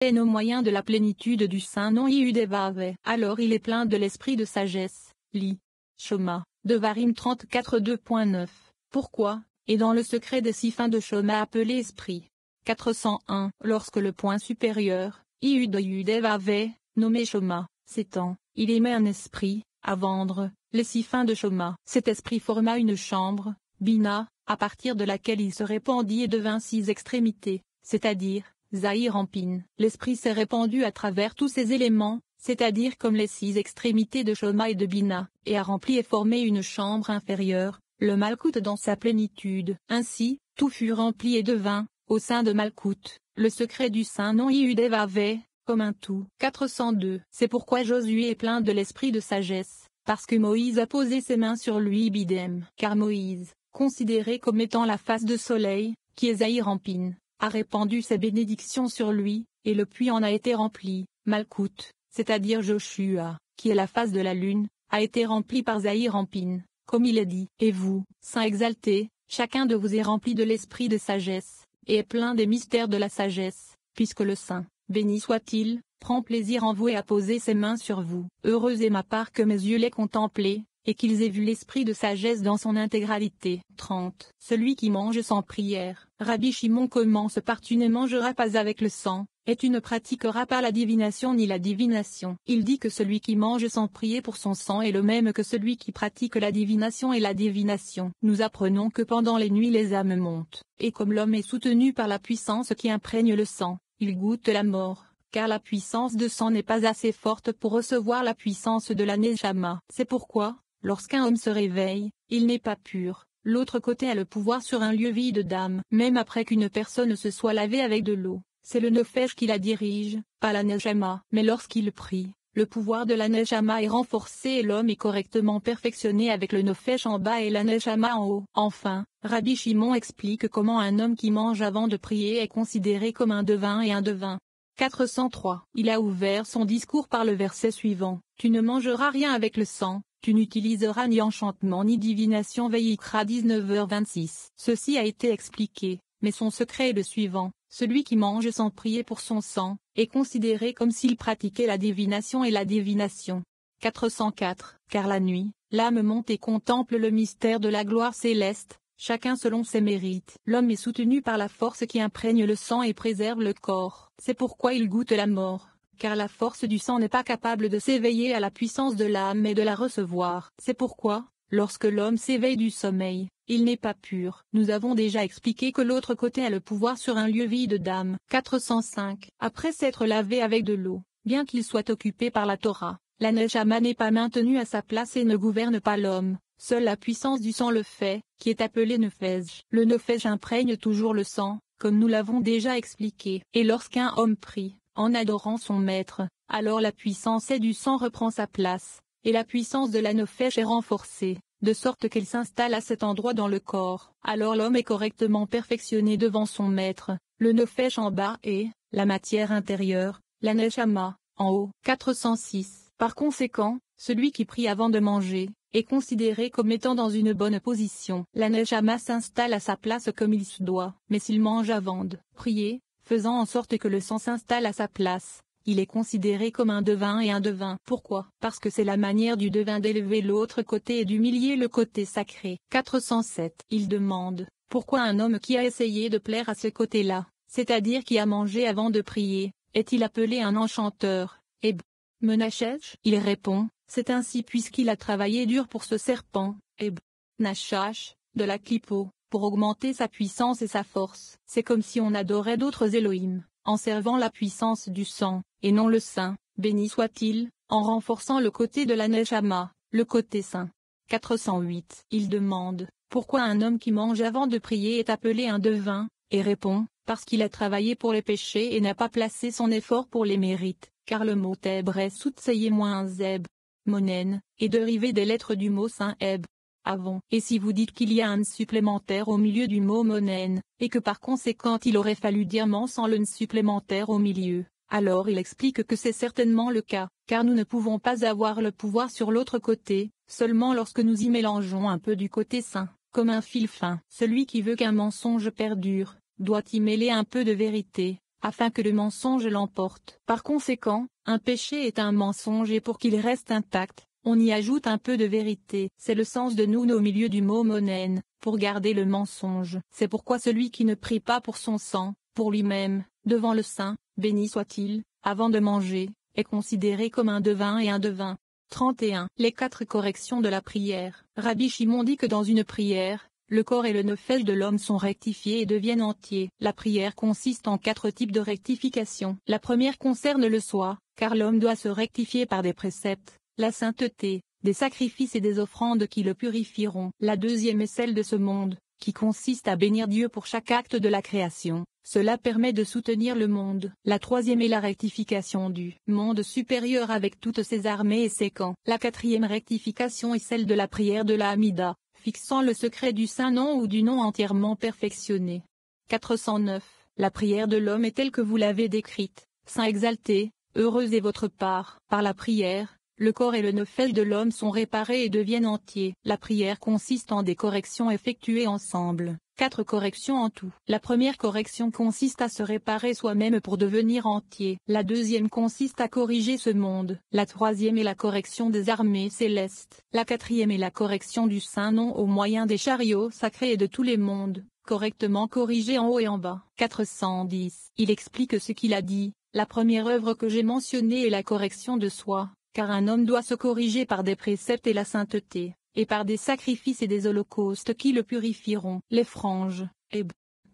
au moyen de la plénitude du Saint-Nom Yudevave. Alors il est plein de l'esprit de sagesse. Li. Shoma. Devarim 34 2.9. Pourquoi, et dans le secret des 6 fins de Shoma appelé esprit. 401. Lorsque le point supérieur, Yudevave, nommé Shoma, s'étend, il émet un esprit, à vendre, les 6 fins de Shoma. Cet esprit forma une chambre, Bina, à partir de laquelle il se répandit et devint 6 extrémités, c'est-à-dire, Zahir Ampin. L'esprit s'est répandu à travers tous ces éléments, c'est-à-dire comme les 6 extrémités de Shoma et de Bina, et a rempli et formé une chambre inférieure, le Malkout dans sa plénitude. Ainsi, tout fut rempli et devint, au sein de Malkout, le secret du Saint-Nom Yudevave, comme un tout. 402. C'est pourquoi Josué est plein de l'esprit de sagesse, parce que Moïse a posé ses mains sur lui bidem. Car Moïse, considéré comme étant la face de soleil, qui est Zahir Ampin, a répandu ses bénédictions sur lui, et le puits en a été rempli. Malkout, c'est-à-dire Joshua, qui est la face de la lune, a été rempli par Zahir Ampin, comme il est dit. Et vous, saints exaltés, chacun de vous est rempli de l'esprit de sagesse, et est plein des mystères de la sagesse, puisque le Saint, béni soit-il, prend plaisir en vous et a posé ses mains sur vous. Heureuse est ma part que mes yeux l'aient contemplé, et qu'ils aient vu l'esprit de sagesse dans son intégralité. 30. Celui qui mange sans prière. Rabbi Shimon commence par tu ne mangeras pas avec le sang, et tu ne pratiqueras pas la divination ni la divination. Il dit que celui qui mange sans prier pour son sang est le même que celui qui pratique la divination et la divination. Nous apprenons que pendant les nuits les âmes montent, et comme l'homme est soutenu par la puissance qui imprègne le sang, il goûte la mort. Car la puissance de sang n'est pas assez forte pour recevoir la puissance de la Neshama. C'est pourquoi, lorsqu'un homme se réveille, il n'est pas pur. L'autre côté a le pouvoir sur un lieu vide d'âme. Même après qu'une personne se soit lavée avec de l'eau, c'est le Nefesh qui la dirige, pas la Neshama. Mais lorsqu'il prie, le pouvoir de la Neshama est renforcé et l'homme est correctement perfectionné avec le Nefesh en bas et la Neshama en haut. Enfin, Rabbi Shimon explique comment un homme qui mange avant de prier est considéré comme un devin et un devin. 403. Il a ouvert son discours par le verset suivant. Tu ne mangeras rien avec le sang, tu n'utiliseras ni enchantement ni divination. Vayikra 19h26. Ceci a été expliqué, mais son secret est le suivant. Celui qui mange sans prier pour son sang, est considéré comme s'il pratiquait la divination et la divination. 404. Car la nuit, l'âme monte et contemple le mystère de la gloire céleste, chacun selon ses mérites. L'homme est soutenu par la force qui imprègne le sang et préserve le corps. C'est pourquoi il goûte la mort, car la force du sang n'est pas capable de s'éveiller à la puissance de l'âme et de la recevoir. C'est pourquoi, lorsque l'homme s'éveille du sommeil, il n'est pas pur. Nous avons déjà expliqué que l'autre côté a le pouvoir sur un lieu vide d'âme. 405. Après s'être lavé avec de l'eau, bien qu'il soit occupé par la Torah, la Neshama n'est pas maintenue à sa place et ne gouverne pas l'homme. Seule la puissance du sang le fait, qui est appelé Nefesh. Le Nefesh imprègne toujours le sang, comme nous l'avons déjà expliqué. Et lorsqu'un homme prie, en adorant son maître, alors la puissance du sang reprend sa place, et la puissance de la Nefesh est renforcée, de sorte qu'elle s'installe à cet endroit dans le corps. Alors l'homme est correctement perfectionné devant son maître, le Nefesh en bas et, la matière intérieure, la Neshama, en haut. 406. Par conséquent, celui qui prie avant de manger, est considéré comme étant dans une bonne position. La Neshama s'installe à sa place comme il se doit. Mais s'il mange avant de prier, faisant en sorte que le sang s'installe à sa place, il est considéré comme un devin et un devin. Pourquoi? Parce que c'est la manière du devin d'élever l'autre côté et d'humilier le côté sacré. 407. Il demande, pourquoi un homme qui a essayé de plaire à ce côté-là, c'est-à-dire qui a mangé avant de prier, est-il appelé un enchanteur? Et Menachech? Il répond, c'est ainsi puisqu'il a travaillé dur pour ce serpent, et Nachash, de la clipo, pour augmenter sa puissance et sa force. C'est comme si on adorait d'autres Elohim, en servant la puissance du sang, et non le saint, béni soit-il, en renforçant le côté de la Neshama, le côté saint. 408. Il demande, pourquoi un homme qui mange avant de prier est appelé un devin, et répond, parce qu'il a travaillé pour les péchés et n'a pas placé son effort pour les mérites, car le mot hébreu Soutseye-Zeb, Monen, est dérivé des lettres du mot saint Heb. Avant. Et si vous dites qu'il y a un supplémentaire au milieu du mot monen, et que par conséquent il aurait fallu dire man sans le n supplémentaire au milieu, alors il explique que c'est certainement le cas, car nous ne pouvons pas avoir le pouvoir sur l'autre côté, seulement lorsque nous y mélangeons un peu du côté saint, comme un fil fin. Celui qui veut qu'un mensonge perdure, doit y mêler un peu de vérité, afin que le mensonge l'emporte. Par conséquent, un péché est un mensonge et pour qu'il reste intact, on y ajoute un peu de vérité. C'est le sens de nous au milieu du mot monen, pour garder le mensonge. C'est pourquoi celui qui ne prie pas pour son sang, pour lui-même, devant le saint, béni soit-il, avant de manger, est considéré comme un devin et un devin. 31. Les 4 corrections de la prière. Rabbi Shimon dit que dans une prière, le corps et le nefesh de l'homme sont rectifiés et deviennent entiers. La prière consiste en 4 types de rectification. La première concerne le soi, car l'homme doit se rectifier par des préceptes, la sainteté, des sacrifices et des offrandes qui le purifieront. La deuxième est celle de ce monde, qui consiste à bénir Dieu pour chaque acte de la création. Cela permet de soutenir le monde. La troisième est la rectification du monde supérieur avec toutes ses armées et ses camps. La quatrième rectification est celle de la prière de la Hamida, fixant le secret du saint nom ou du nom entièrement perfectionné. 409. La prière de l'homme est telle que vous l'avez décrite. Saint exalté, heureuse est votre part. Par la prière, le corps et le nefesh de l'homme sont réparés et deviennent entiers. La prière consiste en des corrections effectuées ensemble. 4 corrections en tout. La première correction consiste à se réparer soi-même pour devenir entier. La deuxième consiste à corriger ce monde. La troisième est la correction des armées célestes. La quatrième est la correction du saint nom au moyen des chariots sacrés et de tous les mondes, correctement corrigés en haut et en bas. 410. Il explique ce qu'il a dit. La première œuvre que j'ai mentionnée est la correction de soi, car un homme doit se corriger par des préceptes et la sainteté, et par des sacrifices et des holocaustes qui le purifieront. Les franges, et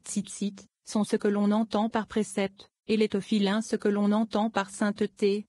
tzitzit, sont ce que l'on entend par précepte, et les tophilins ce que l'on entend par sainteté,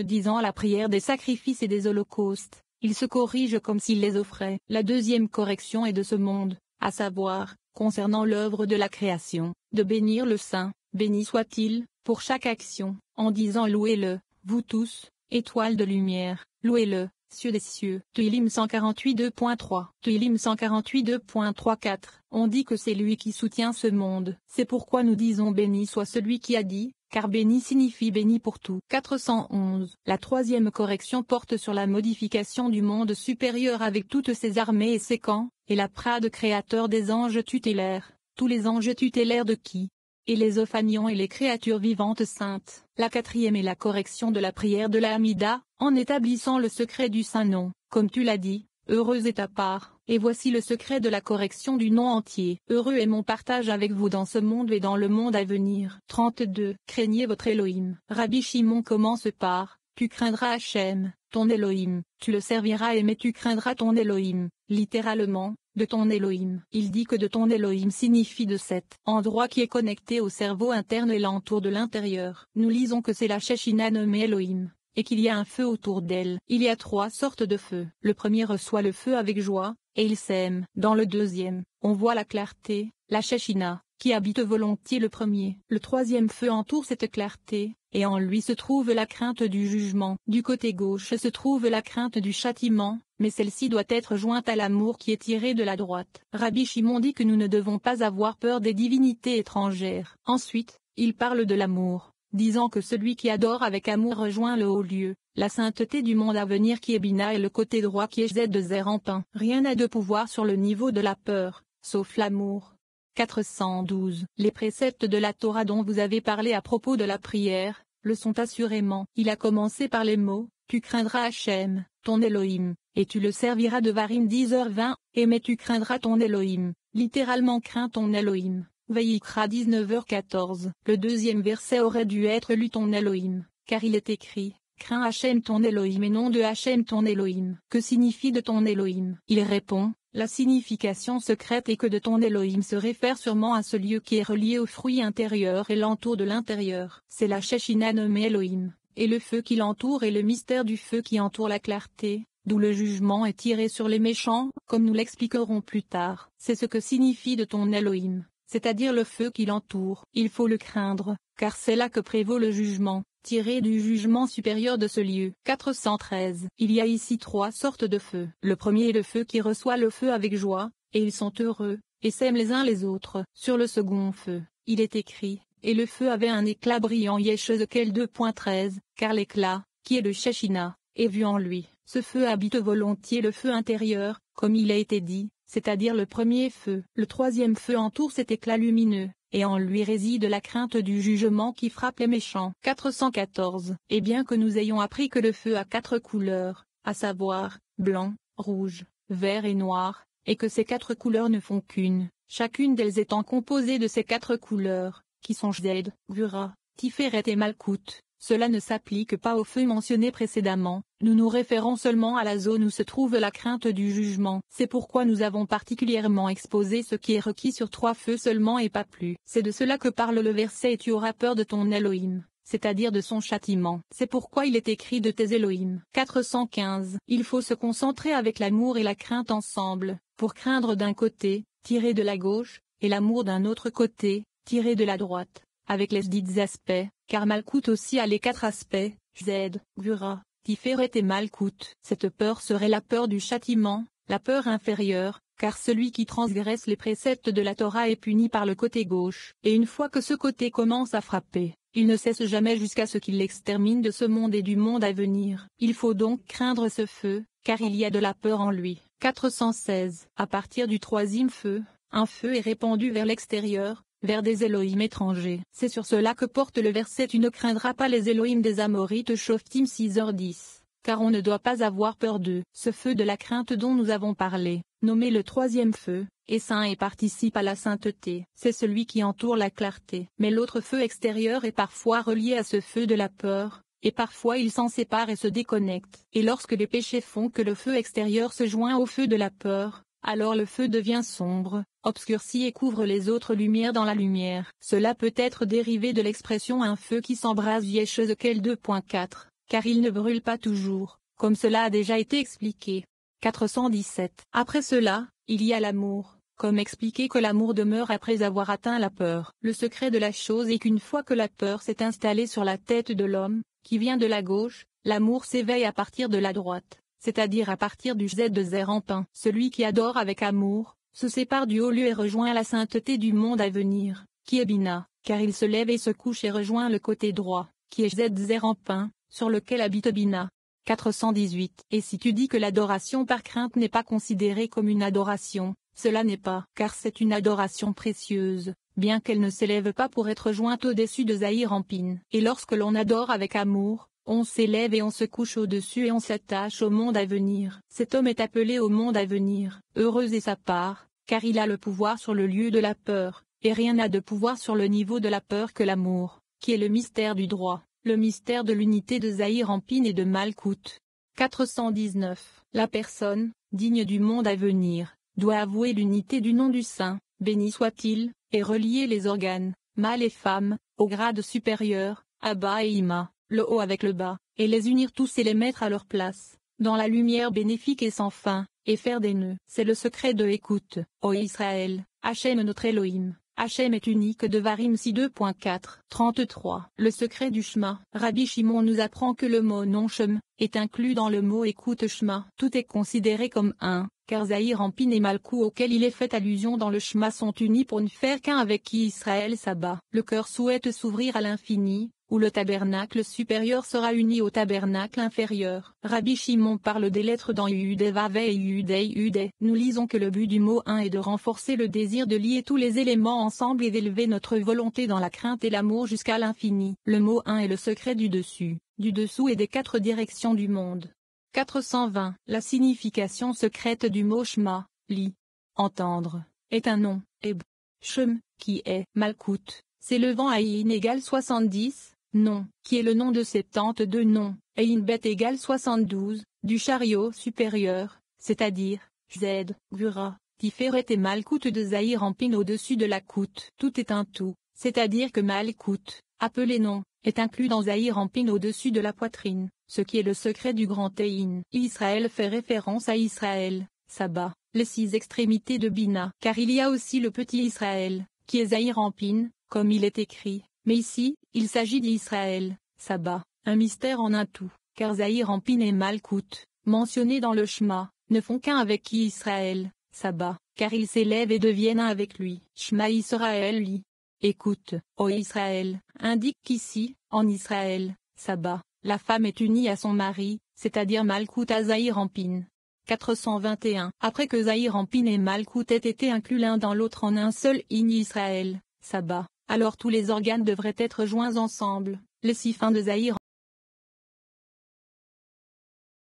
disant la prière des sacrifices et des holocaustes, il se corrige comme s'il les offrait. La deuxième correction est de ce monde, à savoir, concernant l'œuvre de la création, de bénir le saint, béni soit-il, pour chaque action, en disant louez-le, vous tous, étoiles de lumière, louez-le, cieux des cieux. Tehillim 148.2.3. Tehillim 148.2.3.4. On dit que c'est lui qui soutient ce monde. C'est pourquoi nous disons béni soit celui qui a dit, car béni signifie béni pour tout. 411. La troisième correction porte sur la modification du monde supérieur avec toutes ses armées et ses camps, et la prade créateur des anges tutélaires, tous les anges tutélaires de qui et les ophanions et les créatures vivantes saintes. La quatrième est la correction de la prière de la Hamida, en établissant le secret du saint nom, comme tu l'as dit, heureuse est ta part, et voici le secret de la correction du nom entier. Heureux est mon partage avec vous dans ce monde et dans le monde à venir. 32. Craignez votre Elohim. Rabbi Shimon commence par, tu craindras Hachem, ton Elohim, tu le serviras mais tu craindras ton Elohim, littéralement, de ton Elohim. Il dit que de ton Elohim signifie de cet endroit qui est connecté au cerveau interne et l'entour de l'intérieur. Nous lisons que c'est la Shechina nommée Elohim, et qu'il y a un feu autour d'elle. Il y a 3 sortes de feux. Le premier reçoit le feu avec joie, et il s'aime. Dans le deuxième, on voit la clarté, la Shechina, qui habite volontiers le premier. Le troisième feu entoure cette clarté, et en lui se trouve la crainte du jugement. Du côté gauche se trouve la crainte du châtiment, mais celle-ci doit être jointe à l'amour qui est tiré de la droite. Rabbi Shimon dit que nous ne devons pas avoir peur des divinités étrangères. Ensuite, il parle de l'amour, disant que celui qui adore avec amour rejoint le haut lieu, la sainteté du monde à venir qui est Bina et le côté droit qui est Z de Zer en pain. Rien n'a de pouvoir sur le niveau de la peur, sauf l'amour. 412. Les préceptes de la Torah dont vous avez parlé à propos de la prière, le sont assurément. Il a commencé par les mots, tu craindras Hachem, ton Elohim, et tu le serviras de Varim 10h20, et mais tu craindras ton Elohim, littéralement crains ton Elohim. Vayikra 19h14. Le deuxième verset aurait dû être lu ton Elohim, car il est écrit, crains Hachem ton Elohim et non de Hachem ton Elohim. Que signifie de ton Elohim? Il répond, la signification secrète est que de ton Elohim se réfère sûrement à ce lieu qui est relié au fruit intérieur et l'entour de l'intérieur. C'est la Shechina nommée Elohim, et le feu qui l'entoure et le mystère du feu qui entoure la clarté, d'où le jugement est tiré sur les méchants, comme nous l'expliquerons plus tard. C'est ce que signifie de ton Elohim, c'est-à-dire le feu qui l'entoure. Il faut le craindre, car c'est là que prévaut le jugement, tiré du jugement supérieur de ce lieu. 413. Il y a ici 3 sortes de feux. Le premier est le feu qui reçoit le feu avec joie, et ils sont heureux, et s'aiment les uns les autres. Sur le second feu, il est écrit, et le feu avait un éclat brillant Yeshezekel 2.13, car l'éclat, qui est le Shechina, est vu en lui. Ce feu habite volontiers le feu intérieur, comme il a été dit, c'est-à-dire le premier feu. Le troisième feu entoure cet éclat lumineux, et en lui réside la crainte du jugement qui frappe les méchants. 414. Et bien que nous ayons appris que le feu a 4 couleurs, à savoir, blanc, rouge, vert et noir, et que ces 4 couleurs ne font qu'une, chacune d'elles étant composée de ces 4 couleurs, qui sont Zed, Gvura, Tiferet et Malkout, cela ne s'applique pas au feu mentionné précédemment, nous nous référons seulement à la zone où se trouve la crainte du jugement. C'est pourquoi nous avons particulièrement exposé ce qui est requis sur 3 feux seulement et pas plus. C'est de cela que parle le verset « Et tu auras peur de ton Elohim », c'est-à-dire de son châtiment. C'est pourquoi il est écrit de tes Elohim. 415. Il faut se concentrer avec l'amour et la crainte ensemble, pour craindre d'un côté, tirer de la gauche, et l'amour d'un autre côté, tirer de la droite, avec les dits aspects, car Malkout aussi a les 4 aspects, Zed, Gvura, Tiferet et Malkout. Cette peur serait la peur du châtiment, la peur inférieure, car celui qui transgresse les préceptes de la Torah est puni par le côté gauche, et une fois que ce côté commence à frapper, il ne cesse jamais jusqu'à ce qu'il l'extermine de ce monde et du monde à venir. Il faut donc craindre ce feu, car il y a de la peur en lui. 416. À partir du 3e feu, un feu est répandu vers l'extérieur, vers des Elohim étrangers. C'est sur cela que porte le verset « Tu ne craindras pas les Elohim des Amorites » Shoftim 6h10. Car on ne doit pas avoir peur d'eux. Ce feu de la crainte dont nous avons parlé, nommé le 3e feu, est saint et participe à la sainteté. C'est celui qui entoure la clarté. Mais l'autre feu extérieur est parfois relié à ce feu de la peur, et parfois il s'en sépare et se déconnecte. Et lorsque les péchés font que le feu extérieur se joint au feu de la peur, alors le feu devient sombre, obscurci et couvre les autres lumières dans la lumière. Cela peut être dérivé de l'expression un feu qui s'embrase Yeshezekel 2.4, car il ne brûle pas toujours, comme cela a déjà été expliqué. 417. Après cela, il y a l'amour, comme expliqué que l'amour demeure après avoir atteint la peur. Le secret de la chose est qu'une fois que la peur s'est installée sur la tête de l'homme, qui vient de la gauche, l'amour s'éveille à partir de la droite, c'est-à-dire à partir du Z de Zer en pain. Celui qui adore avec amour, se sépare du haut lieu et rejoint la sainteté du monde à venir, qui est Bina, car il se lève et se couche et rejoint le côté droit, qui est Z Zer en pain, sur lequel habite Bina. 418. Et si tu dis que l'adoration par crainte n'est pas considérée comme une adoration, cela n'est pas, car c'est une adoration précieuse, bien qu'elle ne s'élève pas pour être jointe au-dessus de Zahir Ampin. Et lorsque l'on adore avec amour, on s'élève et on se couche au-dessus et on s'attache au monde à venir. Cet homme est appelé au monde à venir, heureux est sa part, car il a le pouvoir sur le lieu de la peur, et rien n'a de pouvoir sur le niveau de la peur que l'amour, qui est le mystère du droit, le mystère de l'unité de Zahir Ampin et de Malkout. 419. La personne, digne du monde à venir, doit avouer l'unité du nom du Saint, béni soit-il, et relier les organes, mâles et femmes, au grade supérieur, Abba et Ima, le haut avec le bas, et les unir tous et les mettre à leur place, dans la lumière bénéfique et sans fin, et faire des nœuds. C'est le secret de écoute, ô Israël, Hachem notre Elohim. Hachem est unique de Varim 6.2.4. 33. Le secret du Shema. Rabbi Shimon nous apprend que le mot non-shem est inclus dans le mot écoute Shema. Tout est considéré comme un, car Zahir Ampin et Malkout auquel il est fait allusion dans le Shema sont unis pour ne faire qu'un avec qui Israël s'abat. Le cœur souhaite s'ouvrir à l'infini, où le tabernacle supérieur sera uni au tabernacle inférieur. Rabbi Shimon parle des lettres dans Yudé Vavé et Yudé Yudé. Nous lisons que le but du mot un est de renforcer le désir de lier tous les éléments ensemble et d'élever notre volonté dans la crainte et l'amour jusqu'à l'infini. Le mot un est le secret du dessus, du dessous et des 4 directions du monde. 420. La signification secrète du mot Shema, li, entendre, est un nom, et Shem, qui est Malkout, s'élevant à In égale 70, non, qui est le nom de 72 noms, et Inbet égale 72, du chariot supérieur, c'est-à-dire, Z, Gvura, Tiferet et Malkout de Zahir Ampin au-dessus de la Kout. Tout est un tout, c'est-à-dire que Malkout, appelé nom, est inclus dans Zahir Ampin au-dessus de la poitrine, ce qui est le secret du grand Ein. Israël fait référence à Israël, Saba, les 6 extrémités de Bina, car il y a aussi le petit Israël, qui est Zahir Ampin, comme il est écrit, mais ici, il s'agit d'Israël, Saba, un mystère en un tout, car Zahir Ampin et Malkout, mentionnés dans le Shema, ne font qu'un avec qui Israël, Saba, car ils s'élèvent et deviennent un avec lui. Shema Israël li. Écoute, ô Israël, indique qu'ici, en Israël, Saba, la femme est unie à son mari, c'est-à-dire Malkout à Zahir Ampin. 421. Après que Zahir Ampin et Malkout aient été inclus l'un dans l'autre en un seul In Israël, Sabbat, alors tous les organes devraient être joints ensemble, les 6 fins de Zahir.